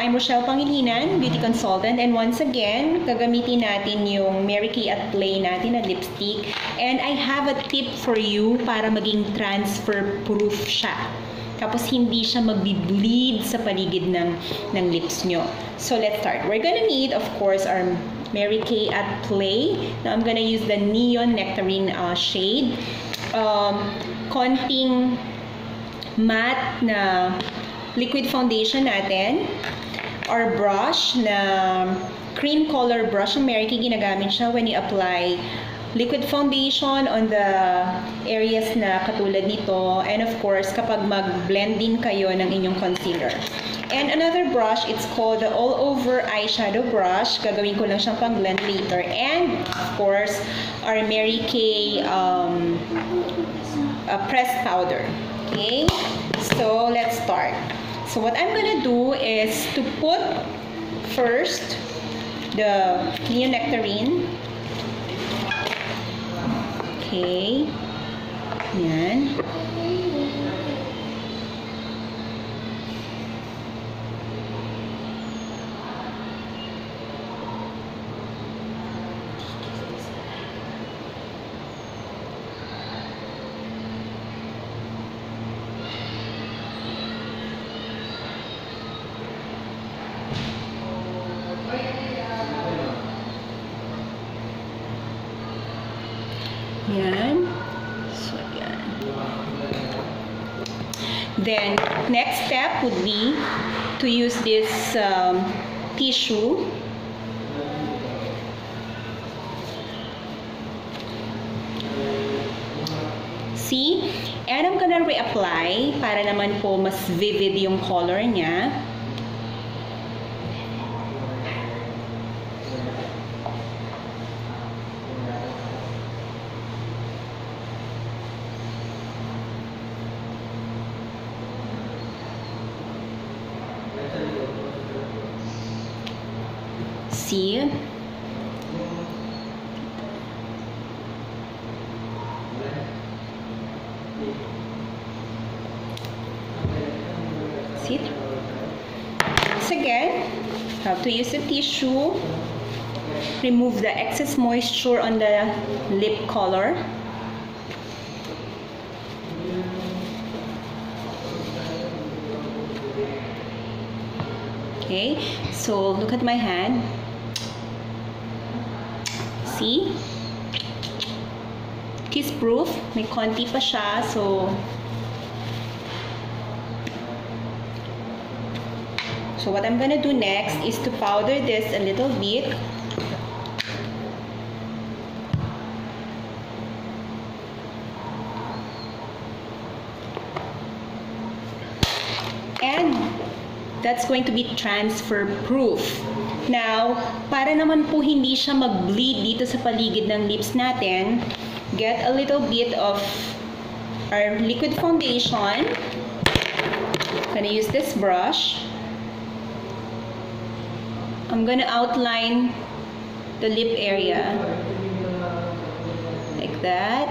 I'm Rochelle Pangilinan, beauty consultant, and once again, gagamitin natin yung Mary Kay AtPlay natin na lipstick. And I have a tip for you para maging transfer-proof siya. Tapos hindi siya magbi-bleed sa paligid ng lips nyo. So let's start. We're gonna need, of course, our Mary Kay AtPlay. Now I'm gonna use the Neon Nectarine shade. Konting matte na liquid foundation natin. Our brush na cream color brush ng Mary Kay, ginagamit siya when you apply liquid foundation on the areas na katulad nito, and of course kapag mag-blend din kayo ng inyong concealer. And another brush, it's called the all over eyeshadow brush. Gagawin ko lang siyang pang blend later. And of course our Mary Kay pressed powder. Okay, so let's start. So what I'm gonna do is to put first the Neon Nectarine. Okay, yan. Yan. So, yan. Then, next step would be to use this tissue. See? And I'm gonna reapply para naman po mas vivid yung color niya. See? See? Once again, have to use a tissue. Remove the excess moisture on the lip color. Okay, so look at my hand. See? Kiss proof. May konti pa siya. So what I'm gonna do next is to powder this a little bit. And that's going to be transfer proof. Now, para naman po hindi siya mag-bleed dito sa paligid ng lips natin, get a little bit of our liquid foundation. I'm gonna use this brush. I'm gonna outline the lip area like that.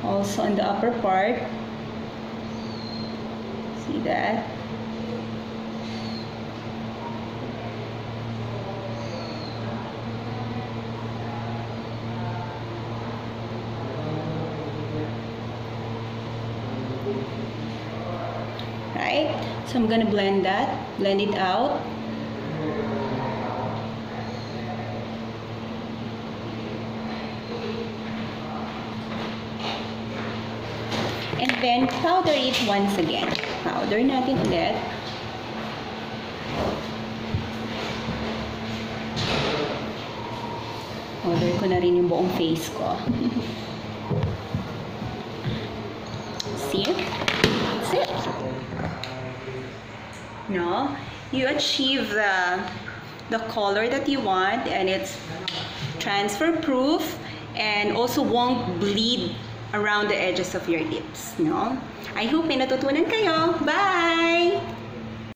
Also on the upper part. See that? Right? So I'm gonna blend it out. And then powder it once again. Powder natin ulit. Powder ko na rin yung buong face ko. See? That's it. No? You achieve the color that you want, and it's transfer proof and also won't bleed around the edges of your lips, no? I hope may natutunan kayo. Bye!